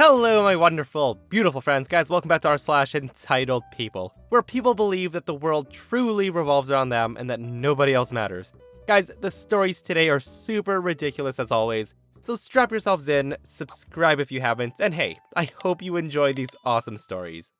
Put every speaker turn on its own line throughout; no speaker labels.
Hello, my wonderful, beautiful friends. Guys, welcome back to r/EntitledPeople, where people believe that the world truly revolves around them and that nobody else matters. Guys, the stories today are super ridiculous as always, so strap yourselves in, subscribe if you haven't, and hey, I hope you enjoy these awesome stories.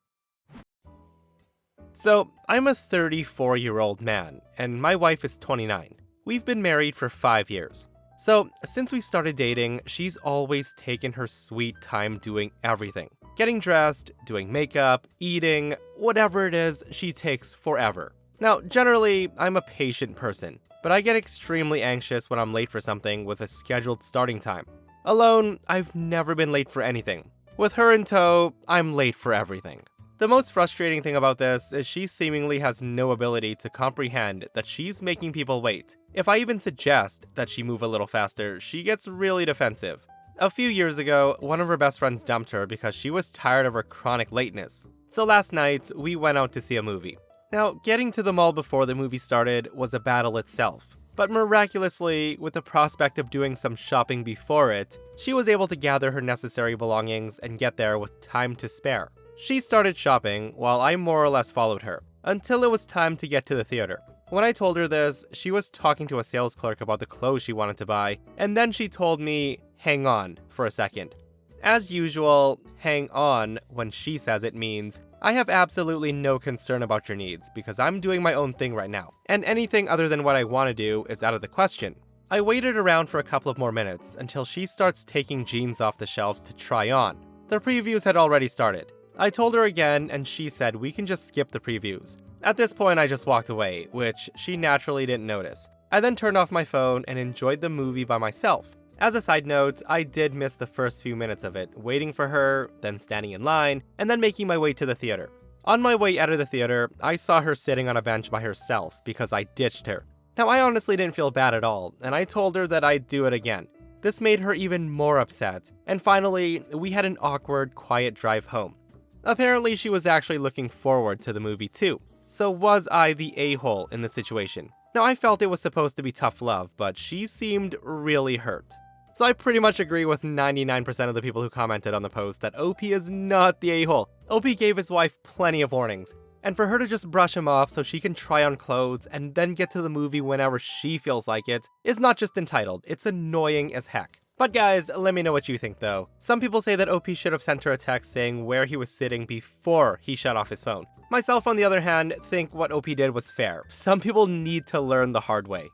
So, I'm a 34-year-old man, and my wife is 29. We've been married for 5 years. So, since we've started dating, she's always taken her sweet time doing everything. Getting dressed, doing makeup, eating, whatever it is, she takes forever. Now, generally, I'm a patient person, but I get extremely anxious when I'm late for something with a scheduled starting time. Alone, I've never been late for anything. With her in tow, I'm late for everything. The most frustrating thing about this is she seemingly has no ability to comprehend that she's making people wait. If I even suggest that she move a little faster, she gets really defensive. A few years ago, one of her best friends dumped her because she was tired of her chronic lateness. So last night, we went out to see a movie. Now, getting to the mall before the movie started was a battle itself. But miraculously, with the prospect of doing some shopping before it, she was able to gather her necessary belongings and get there with time to spare. She started shopping, while I more or less followed her, until it was time to get to the theater. When I told her this, she was talking to a sales clerk about the clothes she wanted to buy, and then she told me, hang on, for a second. As usual, hang on, when she says it means, I have absolutely no concern about your needs, because I'm doing my own thing right now, and anything other than what I want to do is out of the question. I waited around for a couple of more minutes, until she starts taking jeans off the shelves to try on. The previews had already started. I told her again, and she said we can just skip the previews. At this point, I just walked away, which she naturally didn't notice. I then turned off my phone and enjoyed the movie by myself. As a side note, I did miss the first few minutes of it, waiting for her, then standing in line, and then making my way to the theater. On my way out of the theater, I saw her sitting on a bench by herself because I ditched her. Now, I honestly didn't feel bad at all, and I told her that I'd do it again. This made her even more upset, and finally, we had an awkward, quiet drive home. Apparently, she was actually looking forward to the movie too. So was I the a-hole in the situation? Now, I felt it was supposed to be tough love, but she seemed really hurt. So I pretty much agree with 99% of the people who commented on the post that OP is not the a-hole. OP gave his wife plenty of warnings. And for her to just brush him off so she can try on clothes and then get to the movie whenever she feels like it is not just entitled, it's annoying as heck. But guys, let me know what you think though. Some people say that OP should have sent her a text saying where he was sitting before he shut off his phone. Myself, on the other hand, think what OP did was fair. Some people need to learn the hard way.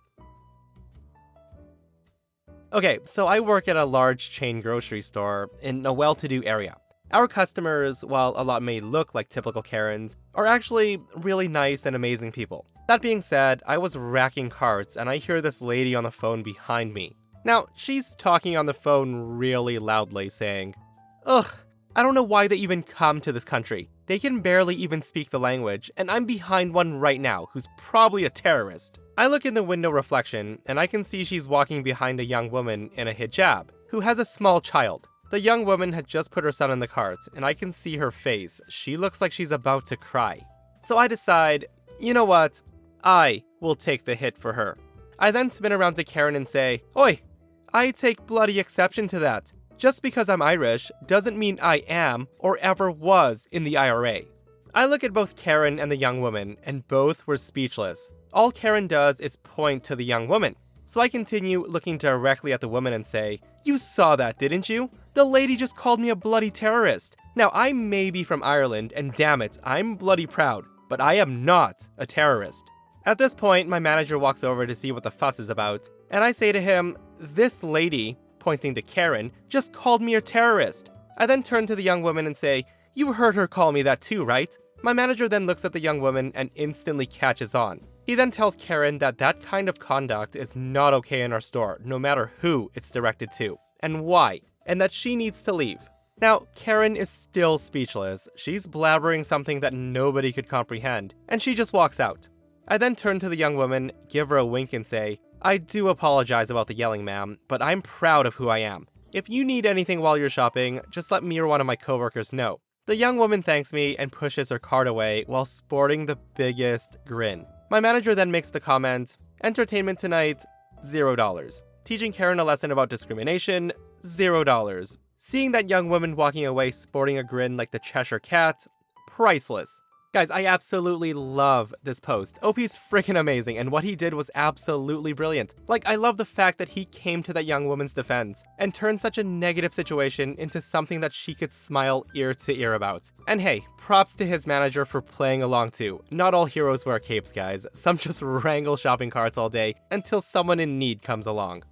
Okay, so I work at a large chain grocery store in a well-to-do area. Our customers, while a lot may look like typical Karens, are actually really nice and amazing people. That being said, I was racking carts and I hear this lady on the phone behind me. Now, she's talking on the phone really loudly, saying, "Ugh, I don't know why they even come to this country. They can barely even speak the language, and I'm behind one right now who's probably a terrorist." I look in the window reflection, and I can see she's walking behind a young woman in a hijab, who has a small child. The young woman had just put her son in the cart, and I can see her face. She looks like she's about to cry. So I decide, you know what? I will take the hit for her. I then spin around to Karen and say, "Oi! I take bloody exception to that. Just because I'm Irish doesn't mean I am or ever was in the IRA. I look at both Karen and the young woman, and both were speechless. All Karen does is point to the young woman. So I continue looking directly at the woman and say, "You saw that, didn't you? The lady just called me a bloody terrorist. Now, I may be from Ireland, and damn it, I'm bloody proud, but I am not a terrorist." At this point, my manager walks over to see what the fuss is about, and I say to him, "This lady," pointing to Karen, "just called me a terrorist." I then turn to the young woman and say, "You heard her call me that too, right?" My manager then looks at the young woman and instantly catches on. He then tells Karen that that kind of conduct is not okay in our store, no matter who it's directed to, and why, and that she needs to leave. Now, Karen is still speechless. She's blabbering something that nobody could comprehend, and she just walks out. I then turn to the young woman, give her a wink and say, "I do apologize about the yelling, ma'am, but I'm proud of who I am. If you need anything while you're shopping, just let me or one of my coworkers know." The young woman thanks me and pushes her cart away while sporting the biggest grin. My manager then makes the comment, "Entertainment tonight, $0. Teaching Karen a lesson about discrimination, $0. Seeing that young woman walking away sporting a grin like the Cheshire Cat, priceless. Guys, I absolutely love this post. OP's freaking amazing, and what he did was absolutely brilliant. Like, I love the fact that he came to that young woman's defense and turned such a negative situation into something that she could smile ear to ear about. And hey, props to his manager for playing along too. Not all heroes wear capes, guys. Some just wrangle shopping carts all day until someone in need comes along.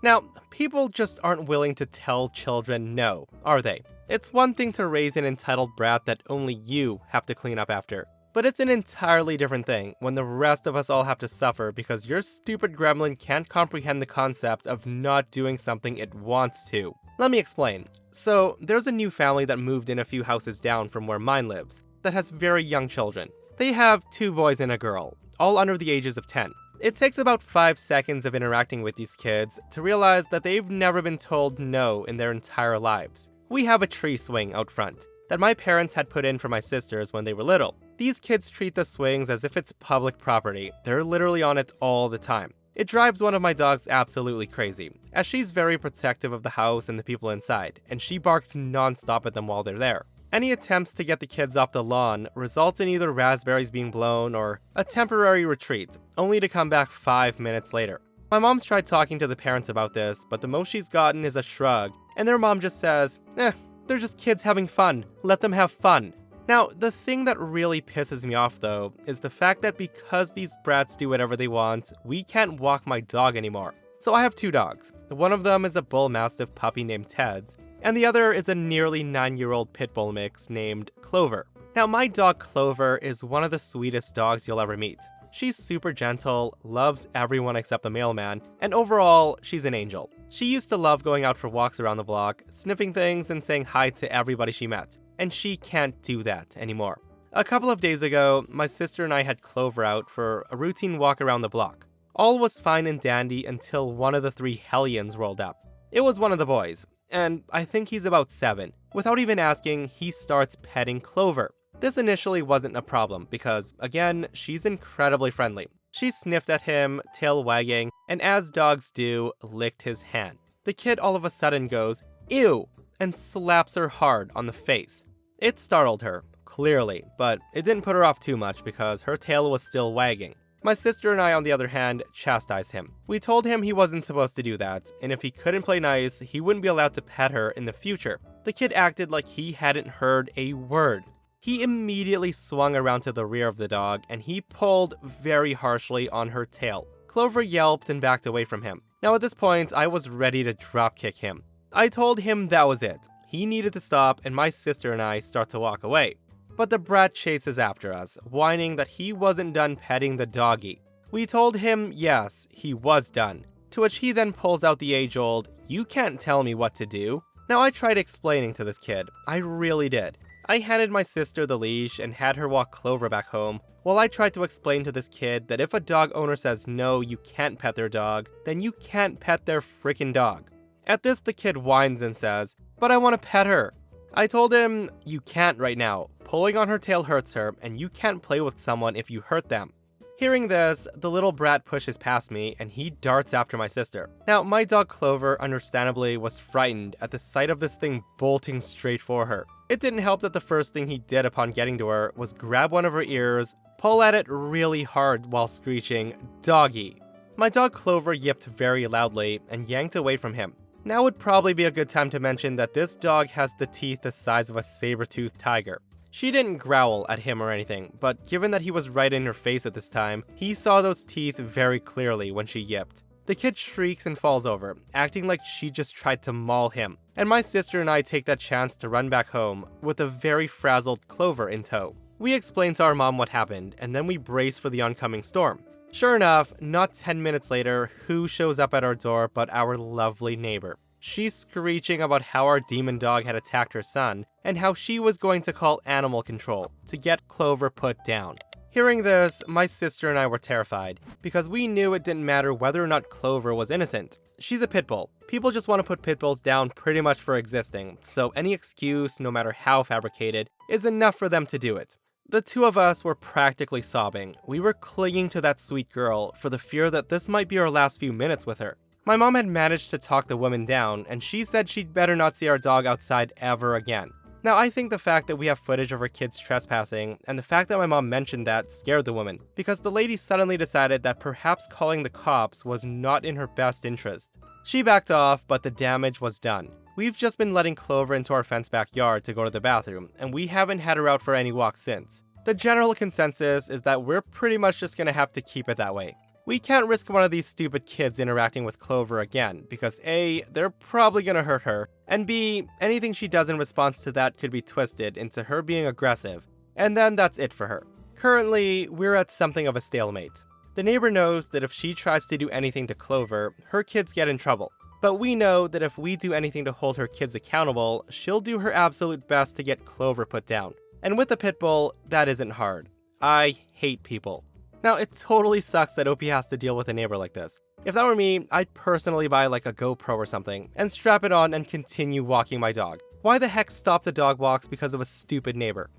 Now, people just aren't willing to tell children no, are they? It's one thing to raise an entitled brat that only you have to clean up after, but it's an entirely different thing when the rest of us all have to suffer because your stupid gremlin can't comprehend the concept of not doing something it wants to. Let me explain. So, there's a new family that moved in a few houses down from where mine lives that has very young children. They have 2 boys and a girl, all under the ages of 10. It takes about 5 seconds of interacting with these kids to realize that they've never been told no in their entire lives. We have a tree swing out front that my parents had put in for my sisters when they were little. These kids treat the swings as if it's public property. They're literally on it all the time. It drives one of my dogs absolutely crazy, as she's very protective of the house and the people inside, and she barks non-stop at them while they're there. Any attempts to get the kids off the lawn results in either raspberries being blown or a temporary retreat, only to come back 5 minutes later. My mom's tried talking to the parents about this, but the most she's gotten is a shrug, and their mom just says, they're just kids having fun, let them have fun. Now, the thing that really pisses me off though, is the fact that because these brats do whatever they want, we can't walk my dog anymore. So I have 2 dogs. One of them is a bull mastiff puppy named Ted's, and the other is a nearly 9-year-old pit bull mix named Clover. Now, my dog Clover is one of the sweetest dogs you'll ever meet. She's super gentle, loves everyone except the mailman, and overall, she's an angel. She used to love going out for walks around the block, sniffing things and saying hi to everybody she met, and she can't do that anymore. A couple of days ago, my sister and I had Clover out for a routine walk around the block. All was fine and dandy until one of the 3 hellions rolled up. It was one of the boys, and I think he's about 7. Without even asking, he starts petting Clover. This initially wasn't a problem because, again, she's incredibly friendly. She sniffed at him, tail wagging, and as dogs do, licked his hand. The kid all of a sudden goes, "Ew," and slaps her hard on the face. It startled her, clearly, but it didn't put her off too much because her tail was still wagging. My sister and I, on the other hand, chastised him. We told him he wasn't supposed to do that, and if he couldn't play nice, he wouldn't be allowed to pet her in the future. The kid acted like he hadn't heard a word. He immediately swung around to the rear of the dog, and he pulled very harshly on her tail. Clover yelped and backed away from him. Now at this point, I was ready to dropkick him. I told him that was it. He needed to stop, and my sister and I start to walk away. But the brat chases after us, whining that he wasn't done petting the doggy. We told him yes, he was done, to which he then pulls out the age-old, "You can't tell me what to do." Now I tried explaining to this kid, I really did. I handed my sister the leash and had her walk Clover back home, while I tried to explain to this kid that if a dog owner says no, you can't pet their dog, then you can't pet their freaking dog. At this, the kid whines and says, "But I want to pet her." I told him, "You can't right now. Pulling on her tail hurts her, and you can't play with someone if you hurt them." Hearing this, the little brat pushes past me, and he darts after my sister. Now, my dog Clover, understandably, was frightened at the sight of this thing bolting straight for her. It didn't help that the first thing he did upon getting to her was grab one of her ears, pull at it really hard while screeching, "Doggy." My dog Clover yipped very loudly and yanked away from him. Now would probably be a good time to mention that this dog has the teeth the size of a saber-toothed tiger. She didn't growl at him or anything, but given that he was right in her face at this time, he saw those teeth very clearly when she yipped. The kid shrieks and falls over, acting like she just tried to maul him, and my sister and I take that chance to run back home with a very frazzled Clover in tow. We explain to our mom what happened, and then we brace for the oncoming storm. Sure enough, not 10 minutes later, who shows up at our door but our lovely neighbor. She's screeching about how our demon dog had attacked her son, and how she was going to call animal control to get Clover put down. Hearing this, my sister and I were terrified, because we knew it didn't matter whether or not Clover was innocent. She's a pit bull. People just want to put pit bulls down pretty much for existing, so any excuse, no matter how fabricated, is enough for them to do it. The 2 of us were practically sobbing. We were clinging to that sweet girl for the fear that this might be our last few minutes with her. My mom had managed to talk the woman down, and she said she'd better not see our dog outside ever again. Now, I think the fact that we have footage of her kids trespassing, and the fact that my mom mentioned that scared the woman, because the lady suddenly decided that perhaps calling the cops was not in her best interest. She backed off, but the damage was done. We've just been letting Clover into our fenced backyard to go to the bathroom, and we haven't had her out for any walks since. The general consensus is that we're pretty much just gonna have to keep it that way. We can't risk one of these stupid kids interacting with Clover again, because A, they're probably gonna hurt her, and B, anything she does in response to that could be twisted into her being aggressive, and then that's it for her. Currently, we're at something of a stalemate. The neighbor knows that if she tries to do anything to Clover, her kids get in trouble. But we know that if we do anything to hold her kids accountable, she'll do her absolute best to get Clover put down. And with a pit bull, that isn't hard. I hate people. Now, it totally sucks that OP has to deal with a neighbor like this. If that were me, I'd personally buy like a GoPro or something, and strap it on and continue walking my dog. Why the heck stop the dog walks because of a stupid neighbor?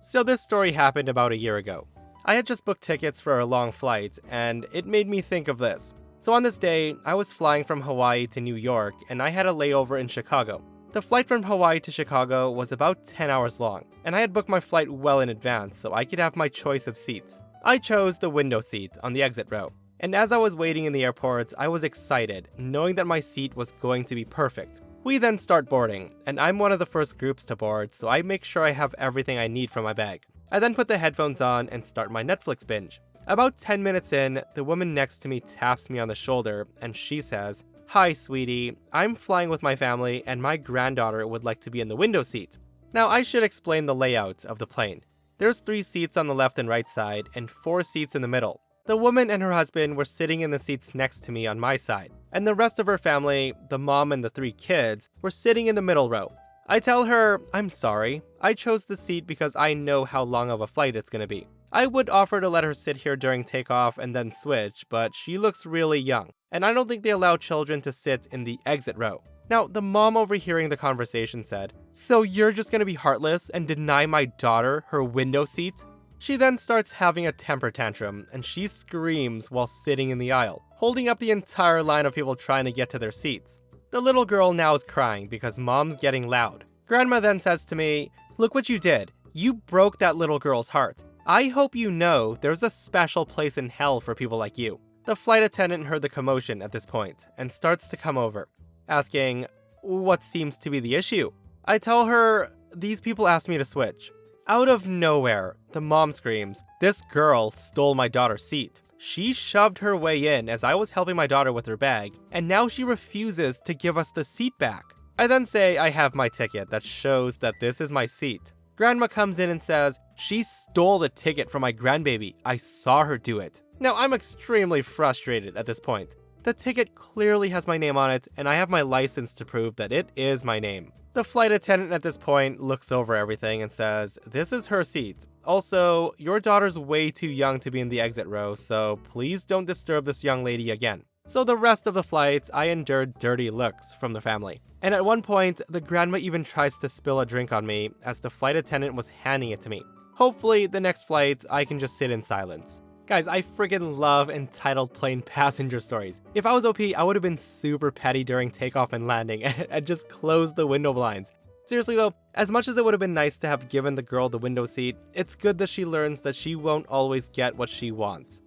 So this story happened about a year ago. I had just booked tickets for a long flight, and it made me think of this. So on this day, I was flying from Hawaii to New York, and I had a layover in Chicago. The flight from Hawaii to Chicago was about 10 hours long, and I had booked my flight well in advance so I could have my choice of seats. I chose the window seat on the exit row, and as I was waiting in the airport, I was excited, knowing that my seat was going to be perfect. We then start boarding, and I'm one of the first groups to board, so I make sure I have everything I need for my bag. I then put the headphones on and start my Netflix binge. About 10 minutes in, the woman next to me taps me on the shoulder, and she says, "Hi, sweetie. I'm flying with my family, and my granddaughter would like to be in the window seat." Now, I should explain the layout of the plane. There's 3 seats on the left and right side, and 4 seats in the middle. The woman and her husband were sitting in the seats next to me on my side, and the rest of her family, the mom and the 3 kids, were sitting in the middle row. I tell her, "I'm sorry. I chose the seat because I know how long of a flight it's gonna be. I would offer to let her sit here during takeoff and then switch, but she looks really young, and I don't think they allow children to sit in the exit row." Now, the mom overhearing the conversation said, "So you're just gonna be heartless and deny my daughter her window seat?" She then starts having a temper tantrum, and she screams while sitting in the aisle, holding up the entire line of people trying to get to their seats. The little girl now is crying because mom's getting loud. Grandma then says to me, "Look what you did. You broke that little girl's heart. I hope you know there's a special place in hell for people like you." The flight attendant heard the commotion at this point and starts to come over, asking what seems to be the issue. I tell her, "These people asked me to switch." Out of nowhere, the mom screams, "This girl stole my daughter's seat. She shoved her way in as I was helping my daughter with her bag, and now she refuses to give us the seat back." I then say I have my ticket that shows that this is my seat. Grandma comes in and says, "She stole the ticket from my grandbaby. I saw her do it." Now, I'm extremely frustrated at this point. The ticket clearly has my name on it, and I have my license to prove that it is my name. The flight attendant at this point looks over everything and says, "This is her seat. Also, your daughter's way too young to be in the exit row, so please don't disturb this young lady again." So the rest of the flight, I endured dirty looks from the family. And at one point, the grandma even tries to spill a drink on me as the flight attendant was handing it to me. Hopefully, the next flight, I can just sit in silence. Guys, I friggin' love entitled plane passenger stories. If I was OP, I would have been super petty during takeoff and landing and just closed the window blinds. Seriously though, as much as it would have been nice to have given the girl the window seat, it's good that she learns that she won't always get what she wants.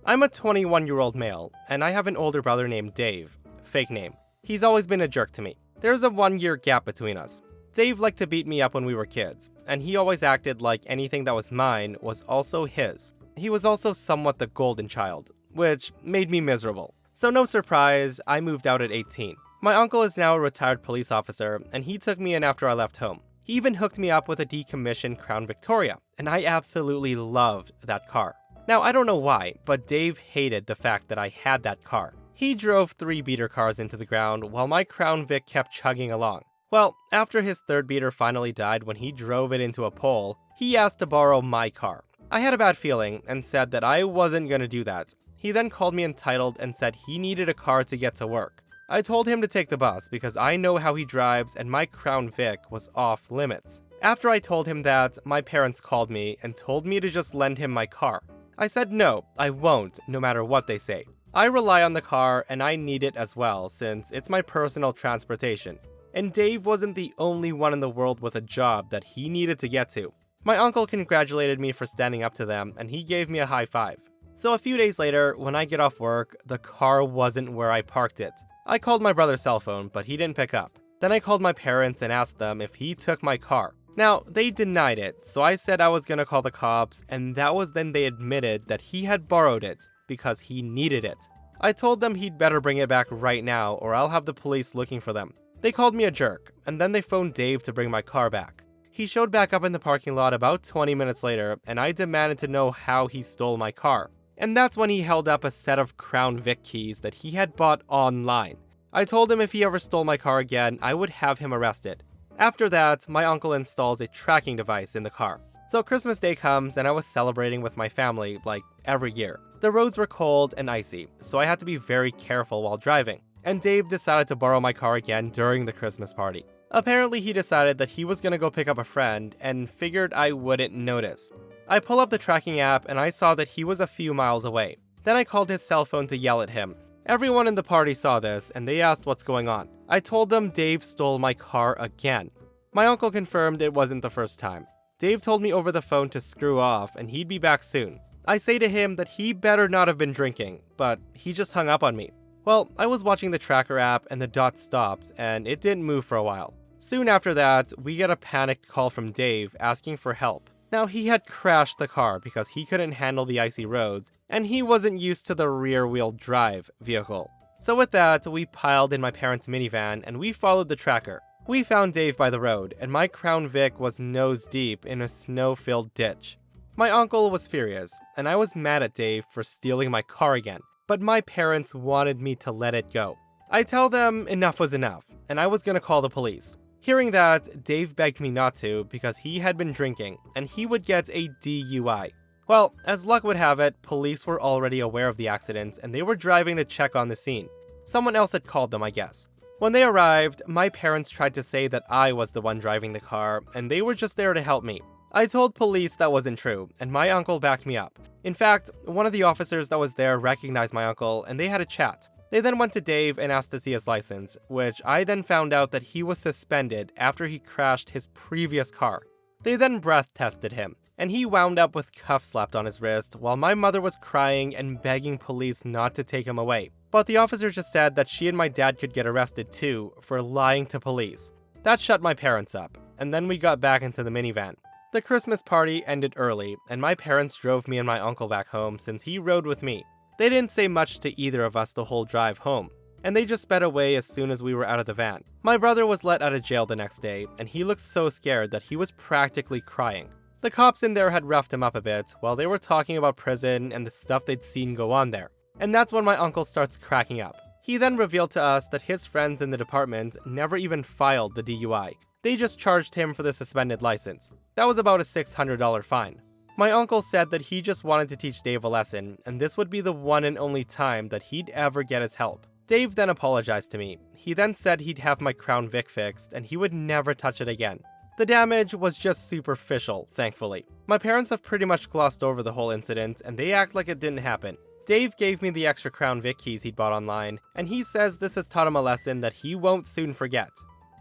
I'm a 21-year-old male, and I have an older brother named Dave. Fake name. He's always been a jerk to me. There's a 1-year gap between us. Dave liked to beat me up when we were kids, and he always acted like anything that was mine was also his. He was also somewhat the golden child, which made me miserable. So no surprise, I moved out at 18. My uncle is now a retired police officer, and he took me in after I left home. He even hooked me up with a decommissioned Crown Victoria, and I absolutely loved that car. Now, I don't know why, but Dave hated the fact that I had that car. He drove 3 beater cars into the ground while my Crown Vic kept chugging along. Well, after his 3rd beater finally died when he drove it into a pole, he asked to borrow my car. I had a bad feeling and said that I wasn't gonna do that. He then called me entitled and said he needed a car to get to work. I told him to take the bus because I know how he drives and my Crown Vic was off limits. After I told him that, my parents called me and told me to just lend him my car. I said no, I won't, no matter what they say. I rely on the car and I need it as well since it's my personal transportation. And Dave wasn't the only one in the world with a job that he needed to get to. My uncle congratulated me for standing up to them and he gave me a high five. So a few days later, when I get off work, the car wasn't where I parked it. I called my brother's cell phone, but he didn't pick up. Then I called my parents and asked them if he took my car. Now, they denied it, so I said I was gonna call the cops, and that was then they admitted that he had borrowed it because he needed it. I told them he'd better bring it back right now or I'll have the police looking for them. They called me a jerk, and then they phoned Dave to bring my car back. He showed back up in the parking lot about 20 minutes later, and I demanded to know how he stole my car. And that's when he held up a set of Crown Vic keys that he had bought online. I told him if he ever stole my car again, I would have him arrested. After that, my uncle installs a tracking device in the car. So Christmas Day comes and I was celebrating with my family like every year. The roads were cold and icy, so I had to be very careful while driving. And Dave decided to borrow my car again during the Christmas party. Apparently he decided that he was gonna go pick up a friend and figured I wouldn't notice. I pull up the tracking app and I saw that he was a few miles away. Then I called his cell phone to yell at him. Everyone in the party saw this and they asked what's going on. I told them Dave stole my car again. My uncle confirmed it wasn't the first time. Dave told me over the phone to screw off and he'd be back soon. I say to him that he better not have been drinking, but he just hung up on me. Well, I was watching the tracker app and the dot stopped and it didn't move for a while. Soon after that, we get a panicked call from Dave asking for help. Now, he had crashed the car because he couldn't handle the icy roads, and he wasn't used to the rear-wheel drive vehicle. So with that, we piled in my parents' minivan and we followed the tracker. We found Dave by the road, and my Crown Vic was nose deep in a snow-filled ditch. My uncle was furious, and I was mad at Dave for stealing my car again, but my parents wanted me to let it go. I tell them enough was enough, and I was gonna call the police. Hearing that, Dave begged me not to because he had been drinking and he would get a DUI. Well, as luck would have it, police were already aware of the accident and they were driving to check on the scene. Someone else had called them, I guess. When they arrived, my parents tried to say that I was the one driving the car and they were just there to help me. I told police that wasn't true and my uncle backed me up. In fact, one of the officers that was there recognized my uncle and they had a chat. They then went to Dave and asked to see his license, which I then found out that he was suspended after he crashed his previous car. They then breath tested him, and he wound up with cuffs slapped on his wrist while my mother was crying and begging police not to take him away. But the officer just said that she and my dad could get arrested too for lying to police. That shut my parents up, and then we got back into the minivan. The Christmas party ended early, and my parents drove me and my uncle back home since he rode with me. They didn't say much to either of us the whole drive home, and they just sped away as soon as we were out of the van. My brother was let out of jail the next day, and he looked so scared that he was practically crying. The cops in there had roughed him up a bit while they were talking about prison and the stuff they'd seen go on there. And that's when my uncle starts cracking up. He then revealed to us that his friends in the department never even filed the DUI. They just charged him for the suspended license. That was about a $600 fine. My uncle said that he just wanted to teach Dave a lesson, and this would be the one and only time that he'd ever get his help. Dave then apologized to me. He then said he'd have my Crown Vic fixed, and he would never touch it again. The damage was just superficial, thankfully. My parents have pretty much glossed over the whole incident, and they act like it didn't happen. Dave gave me the extra Crown Vic keys he'd bought online, and he says this has taught him a lesson that he won't soon forget.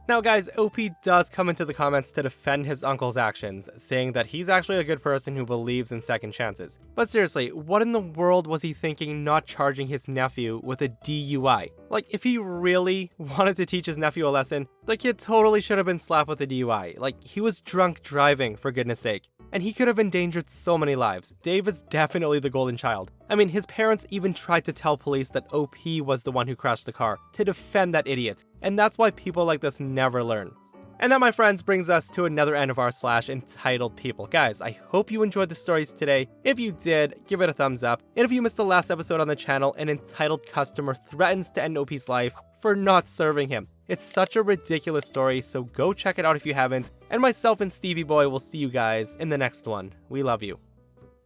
Now guys, OP does come into the comments to defend his uncle's actions, saying that he's actually a good person who believes in second chances. But seriously, what in the world was he thinking not charging his nephew with a DUI? Like, if he really wanted to teach his nephew a lesson, the kid totally should have been slapped with a DUI. Like, he was drunk driving, for goodness sake. And he could have endangered so many lives. Dave is definitely the golden child. I mean, his parents even tried to tell police that OP was the one who crashed the car, to defend that idiot. And that's why people like this never learn. And that, my friends, brings us to another end of our / entitled people. Guys, I hope you enjoyed the stories today. If you did, give it a thumbs up. And if you missed the last episode on the channel, an entitled customer threatens to end OP's life for not serving him. It's such a ridiculous story, so go check it out if you haven't. And myself and Stevie Boy will see you guys in the next one. We love you.